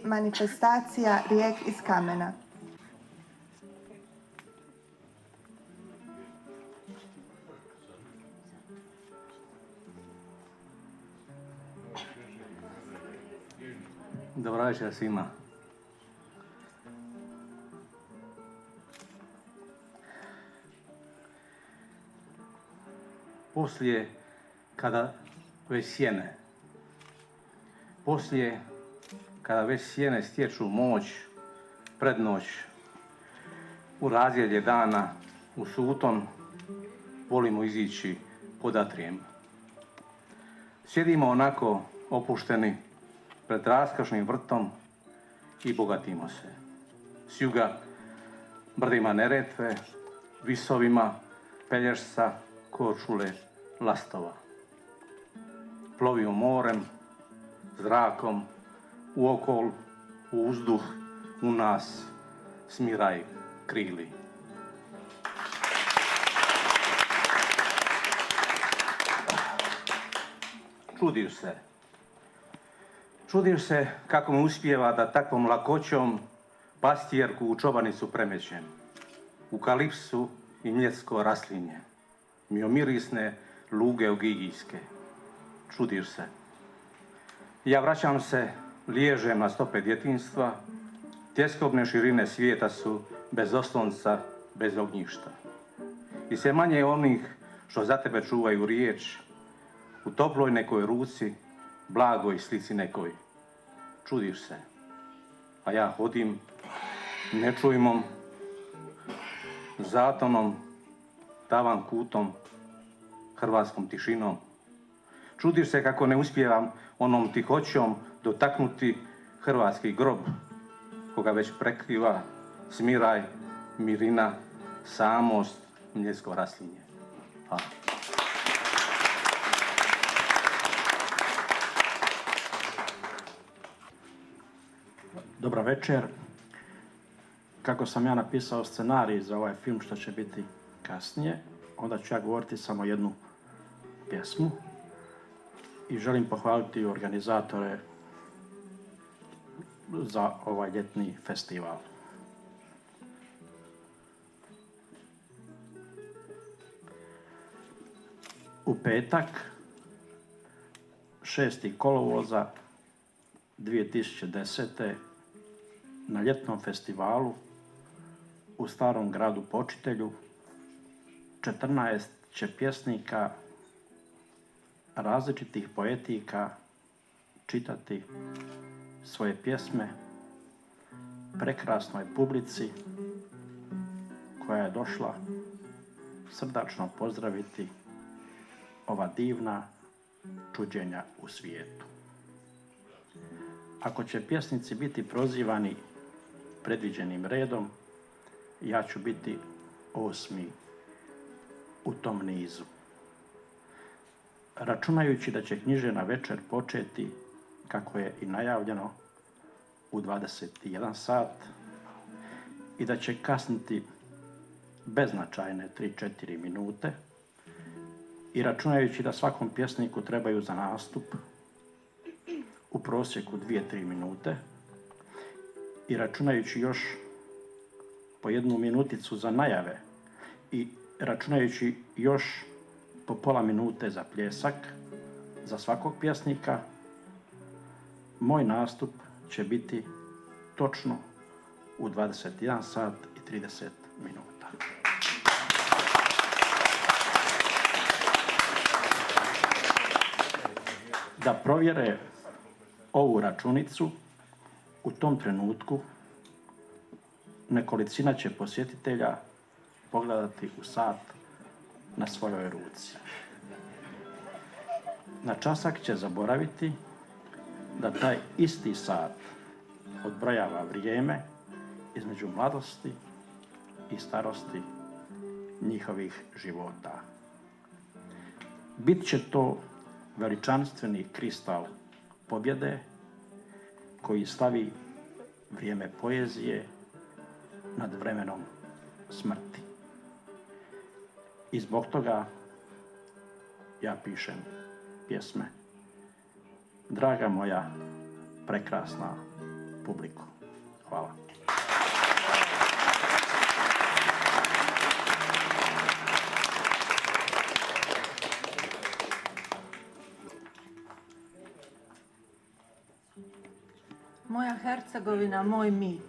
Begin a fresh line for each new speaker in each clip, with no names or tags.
manifestacija Rijek iz kamena.
Dobro večer svima. Poslije, kada već sjene, kada već sjene stječu moć, prednoć, u razjelje dana, u suton, volimo izići pod atrijem. Sjedimo onako opušteni pred raskošnim vrtom i bogatimo se. S juga brdima Neretve, visovima Pelješca, Korčule, Lastova. Plovimo morem, zrakom, u okol, u uzduh, u nas, smiraj krili. Čudiš se kako mu uspijeva da takvom lakoćom pastjerku u čobanicu premećem, u kalipsu i mljetsko raslinje, miomirisne luge ogigijske. Čudiš se. Ja vraćam se, liježem na stope djetinjstva, tjeskobne širine svijeta su bez oslonca, bez ognjišta. I sve manje onih što za tebe čuvaju riječ, u toploj nekoj ruci, blagoj slici nekoj. Čudiš se. A ja hodim nečujmom, zatonom, tavan kutom, hrvatskom tišinom. Čudiš se kako ne uspijevam onom tihoćom dotaknuti hrvatski grob, koga već prekriva smiraj, mirina, samost, mljetsko raslinje. Hvala.
Dobar večer. Kako sam ja napisao scenarij za ovaj film što će biti kasnije, onda ću ja govoriti samo jednu pjesmu i želim pohvaliti organizatore za ovaj ljetni festival. U petak, 6. kolovoza 2010. na ljetnom festivalu u Starom gradu Počitelju 14 će pjesnika različitih poetika čitati svoje pjesme prekrasnoj publici koja je došla srdačno pozdraviti ova divna čuđenja u svijetu. Ako će pjesnici biti prozivani predviđenim redom, ja ću biti 8. u tom nizu. Računajući da će književna večer početi, kako je i najavljeno, u 21 sat i da će kasniti beznačajne 3-4 minute i računajući da svakom pjesniku trebaju za nastup u prosjeku 2-3 minute i računajući još po 1 minuticu za najave i računajući još po pola minute za pljesak za svakog pjesnika, moj nastup će biti točno u 21 sat i 30 minuta. Da provjere ovu računicu, u tom trenutku nekolicina će posjetitelja pogledati u sat na svojoj ruci. Na časak će zaboraviti da taj isti sat odbrojava vrijeme između mladosti i starosti njihovih života. Bit će to veličanstveni kristal pobjede koji stavi vrijeme poezije nad vremenom smrti. I zbog toga ja pišem pjesme. Draga moja prekrasna publiku. Hvala.
Moja Hercegovina, moj mit.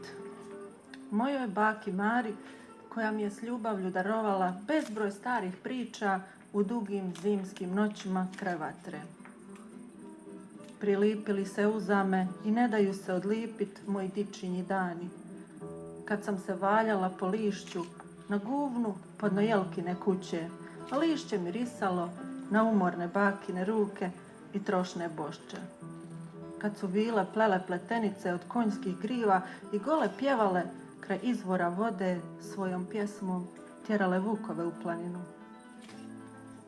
Mojoj baki Mari, koja mi je s ljubavlju darovala bezbroj starih priča u dugim zimskim noćima kraj vatre. Prilipili se uzame i ne daju se odlipit moji dičinji dani. Kad sam se valjala po lišću na guvnu podnojelkine kuće, a lišće mirisalo na umorne bakine ruke i trošne bošče. Kad su bile plele pletenice od konjskih griva i gole pjevale kraj izvora vode svojom pjesmom tjerale vukove u planinu.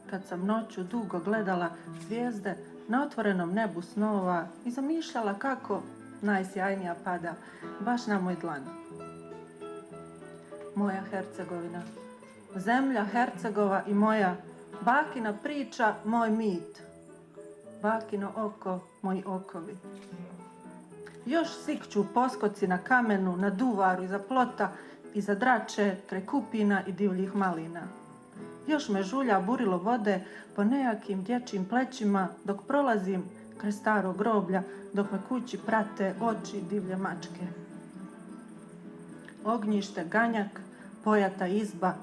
Kad sam noću dugo gledala zvijezde na otvorenom nebu snova i zamišljala kako najsjajnija pada baš na moj dlan. Moja Hercegovina, zemlja Hercegova i moja, bakina priča, moj mit. Bakino oko, moji okovi. Još sikću poskoci na kamenu, na duvaru iza plota, iza drače, kraj kupina i divljih malina. Još me žulja burilo vode po nejakim dječjim plećima dok prolazim kraj starog groblja, dok me kući prate oči divlje mačke. Ognjište, ganjak, pojata izba,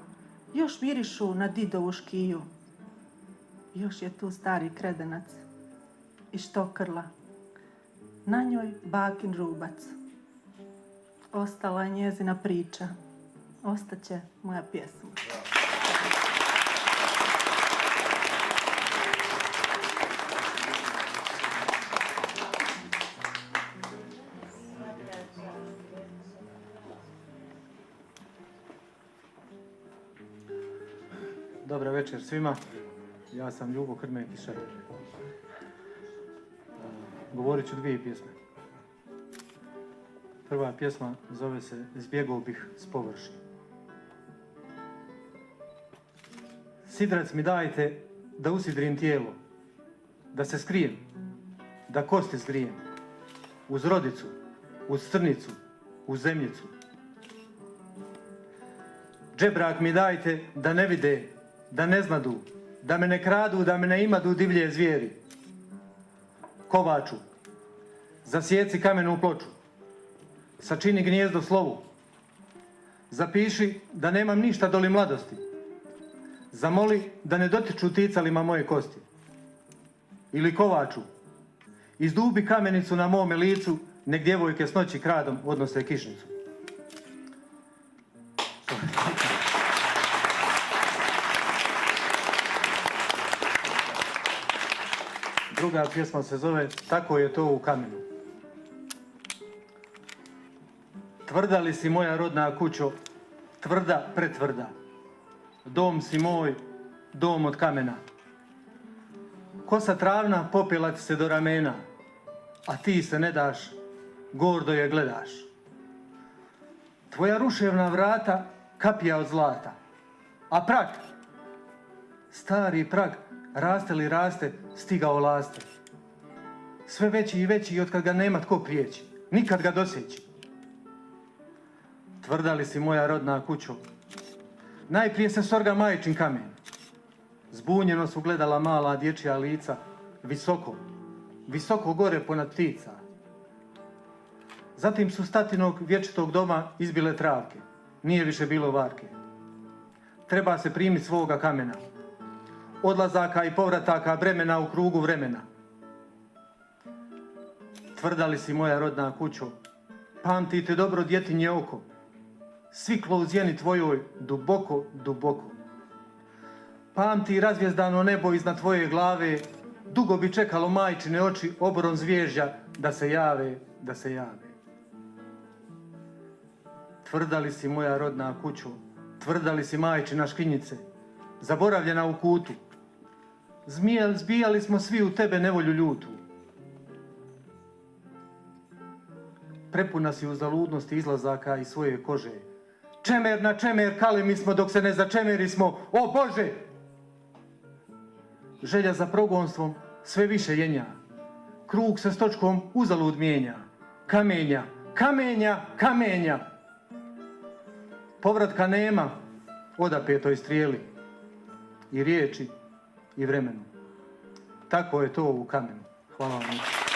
još mirišu na didovu škiju. Još je tu stari kredenac i štokrla. Na njoj bakin rubac. Ostala je njezina priča. Ostaće moja pjesma.
Dobar večer svima. Ja sam Ljubo Hrmenkiša. Govorit ću dvije pjesme. Prva pjesma zove se Zbjegao bih s površine. Sidrac mi dajte da usidrim tijelo, da se skrijem, da kosti zgrijem, uz rodicu, uz crnicu, uz zemljicu. Džebrak mi dajte da ne vide, da ne znadu, da me ne kradu, da me ne imadu divlje zvijeri. Kovaču, zasjeci kamenu ploču, sačini gnijezdo slovu, zapiši da nemam ništa doli mladosti, zamoli da ne dotiču ticalima moje kosti. Ili kovaču, izdubi kamenicu na mome licu, nek djevojke s noći kradom odnose kišnicu. Druga pjesma se zove Tako je to u kamenu. Tvrda li si moja rodna kućo, tvrda, pretvrda. Dom si moj, dom od kamena. Kosa travna popela ti se do ramena, a ti se ne daš, gordo je gledaš. Tvoja ruševna vrata kapija od zlata, a prag, stari prag, raste li raste, stigao laste. Sve veći i veći od kad ga nema tko prijeći, nikad ga doseći. Tvrda li si moja rodna kućo, najprije se sorga majčin kamen. Zbunjeno su gledala mala dječja lica, visoko, visoko gore ponad ptica. Zatim su statinog vječitog doma izbile travke, nije više bilo varke. Treba se primiti svoga kamena, odlazaka i povrataka bremena u krugu vremena. Tvrda li si moja rodna kućo, pamtite dobro djetinje oko, sviklo u zjeni tvojoj duboko, duboko. Pamti razvjezdano nebo iznad tvoje glave, dugo bi čekalo majčine oči oborom zvježđa da se jave, da se jave. Tvrda li si moja rodna kućo, tvrda li si majčina škrinjice, zaboravljena u kutu. Zbijali smo svi u tebe nevolju ljutu. Prepuna si uzaludnosti izlazaka iz svoje kože. Čemer na čemer kalemi smo dok se ne začemeri smo, o Bože! Želja za progonstvom sve više jenja. Krug se s točkom uzalud mijenja. Kamenja, kamenja, kamenja. Povratka nema odapijetoj strijeli i riječi i vremenu. Tako je to u kamenu. Hvala vam.